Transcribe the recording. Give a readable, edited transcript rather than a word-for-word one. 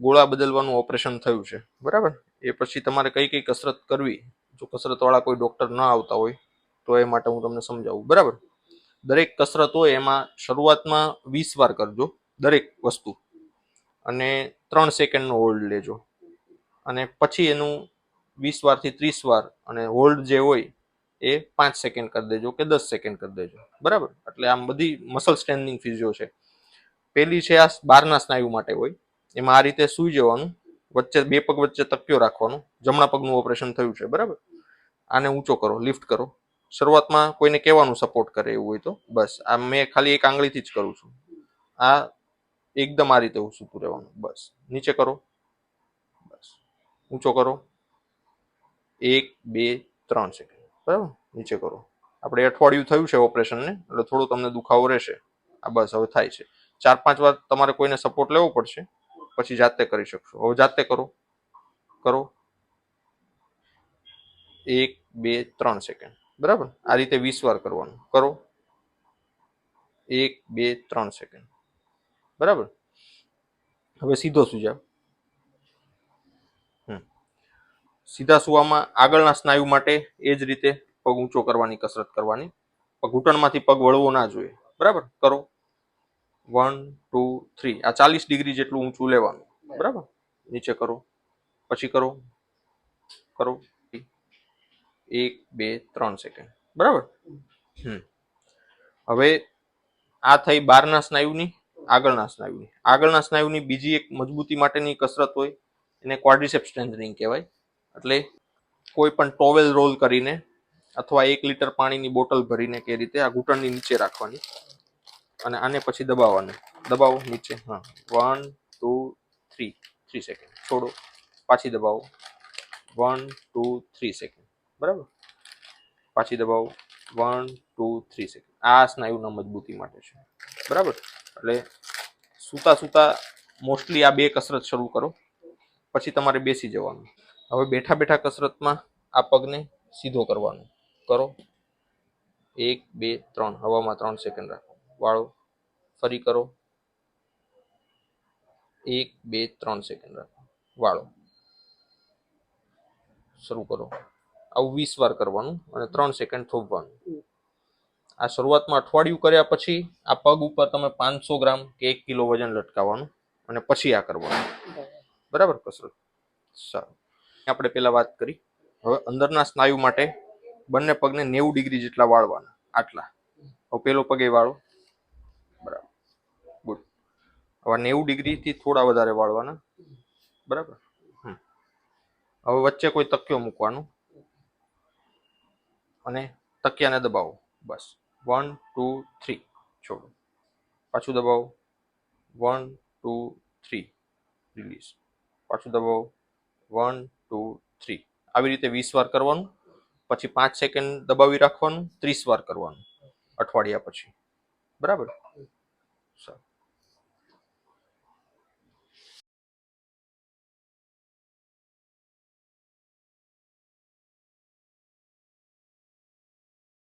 ગોળા બદલવાનું ઓપરેશન થયું છે, બરાબર. એ પછી તમારે કઈ કઈ કસરત કરવી, જો કસરતવાળા કોઈ ડૉક્ટર ન આવતા હોય તો એ માટે હું તમને સમજાવું, બરાબર. દરેક કસરત હોય એમાં શરૂઆતમાં 20 વાર કરજો દરેક વસ્તુ, અને 3 સેકન્ડનો હોલ્ડ લેજો, અને પછી એનું 20 વારથી 30 વાર, અને હોલ્ડ જે હોય એ 5 સેકન્ડ કરી દેજો કે 10 સેકન્ડ કરી દેજો, બરાબર. એટલે આમ બધી મસલ સ્ટ્રેન્થનિંગ ફિઝિયો છે. પેલી છે આ બારના સ્નાયુ માટે હોય, એમાં આ રીતે સૂઈ જવાનું, વચ્ચે બે પગ વચ્ચે તકિયો રાખવાનો, જમણા પગનું ઓપરેશન થયું છે, બરાબર. આને ઊંચો કરો, લિફ્ટ કરો. શરૂઆતમાં કોઈને કહેવાનું સપોર્ટ કરે એવું હોય તો, બસ આ મેં ખાલી એક આંગળીથી જ કરું છું. આ એકદમ આ રીતે સૂતું રહેવાનું, બસ. નીચે કરો, બસ. ઊંચો કરો, 1 2 3 સેકન્ડ, બરાબર. નીચે કરો. આપણે અઠવાડિયું થયું છે ઓપરેશનને, એટલે થોડું તમને દુખાવો રહેશે. આ બસ હવે થાય છે. 4-5 વાર તમારે કોઈને સપોર્ટ લેવો પડશે, પછી જાતે કરી શકશો. હવે જાતે કરો, કરો, 1 2 3 સેકન્ડ, બરાબર. આ રીતે 20 વાર કરવાનું. કરો, 1 2 3 સેકન્ડ, બરાબર. હવે સીધો સુઈ જાવ. સીધા સુવામાં આગળના સ્નાયુ માટે એ જ રીતે પગ ઊંચો કરવાની કસરત કરવાની. ઘૂંટણમાંથી પગ વળવો ના જોઈએ, બરાબર. કરો, 1 2 3. આ 40 ડિગ્રી જેટલું ઊંચું લેવાનું, બરાબર. નીચે કરો, પછી કરો, કરો, 1 2 3 સેકન્ડ, બરાબર. હવે આ થઈ બારના સ્નાયુની. આગળના સ્નાયુની બીજી એક મજબૂતી માટેની કસરત હોય, એને ક્વાડ્રિસેપ સ્ટ્રેન્થનિંગ કહેવાય. એટલે કોઈ પણ ટોવેલ રોલ કરીને અથવા 1 લીટર પાણીની બોટલ ભરીને કે રીતે આ ઘૂંટણની નીચે રાખવાની, અને આને પછી દબાવવાનું. દબાવો નીચે, હા, 1 2 3. 3 સેકન્ડ. છોડો, પાછી દબાવો, 1 2 3 સેકન્ડ, બરાબર. પાછી દબાવો, 1 2 3 સેકન્ડ. આ સ્નાયુના મજબૂતી માટે છે, બરાબર. એટલે સૂતા મોસ્ટલી આ 2 કસરત શરૂ કરો, પછી તમારે બેસી જવાનું. હવે બેઠા બેઠા કસરતમાં આ પગને સીધો કરવાનો. કરો, 1 2 3. હવામાં 3 સેકન્ડ રાખો, વાળો, ફરી કરો, 1 2 3 સેકન્ડ રાખો, વાળો, શરૂ કરો. આવું 20 વાર કરવાનું, અને 3 સેકન્ડ થોભવાનું. આ શરૂઆતમાં અઠવાડિયું કર્યા પછી આ પગ ઉપર તમે 500 ગ્રામ કે 1 કિલો વજન લટકાવવાનું, અને પછી આ કરવાનું, બરાબર. કસરત સારું. આપણે પેલા વાત કરી. હવે અંદરના સ્નાયુ માટે બંને પગને 90 ડિગ્રી જેટલા વાળવાના, આટલા. હવે પેલો પગ એ વાળો, બરાબર, ગુડ. હવે 90 ડિગ્રીથી થોડા વધારે વાળવાના, બરાબર. હવે વચ્ચે કોઈ તકિયો મૂકવાનો, અને તકિયાને દબાવો, બસ. 1 2 3. છોડો, પાછું દબાવો, 1 2 3. રિલીઝ, પાછું દબાવો, 1 2 3. આવી રીતે 20 વાર કરવાનું. પછી 5 સેકન્ડ દબાવી રાખવાનું. 30 વાર કરવાનું અઠવાડિયા પછી, બરાબર.